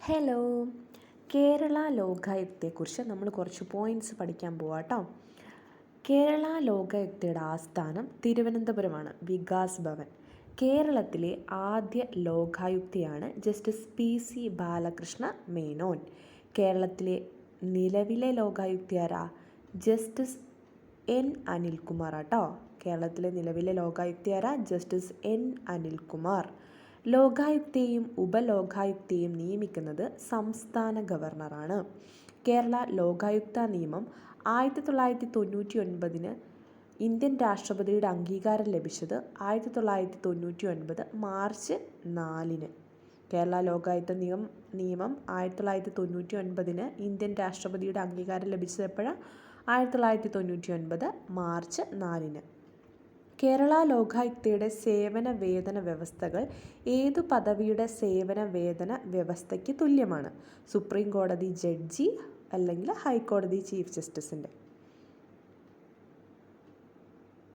Hello. Kerala ലോകായുക്തയെക്കുറിച്ച് നമ്മൾ കുറച്ച് points പഠിക്കാൻ പോവാം കേട്ടോ. കേരള ലോകായുക്തയുടെ ആസ്ഥാനം തിരുവനന്തപുരമാണ്, വികാസ് ഭവൻ. കേരളത്തിലെ ആദ്യ ലോകായുക്തയാണ് ജസ്റ്റിസ് പി.സി. ബാലകൃഷ്ണ മേനോൻ. കേരളത്തിലെ നിലവിലെ ലോകായുക്തയാരാ? ജസ്റ്റിസ് എൻ അനിൽകുമാർ കേട്ടോ. കേരളത്തിലെ നിലവിലെ ലോകായുക്തയാരാ? Justice N Anilkumar. ലോകായുക്തയെയും ഉപലോകായുക്തയെയും നിയമിക്കുന്നത് സംസ്ഥാന ഗവർണറാണ്. കേരള ലോകായുക്ത നിയമം 1999 ഇന്ത്യൻ രാഷ്ട്രപതിയുടെ അംഗീകാരം ലഭിച്ചത് 1999 മാർച്ച് 4. കേരള ലോകായുക്ത നിയമം 1999 ഇന്ത്യൻ രാഷ്ട്രപതിയുടെ അംഗീകാരം ലഭിച്ചത് എപ്പോഴാണ്? 1999 മാർച്ച് 4. കേരള ലോകായുക്തയുടെ സേവന വേതന വ്യവസ്ഥകൾ ഏതു പദവിയുടെ സേവന വേതന വ്യവസ്ഥയ്ക്ക് തുല്യമാണ്? സുപ്രീം കോടതി ജഡ്ജി അല്ലെങ്കിൽ ഹൈക്കോടതി ചീഫ് ജസ്റ്റിസിൻ്റെ.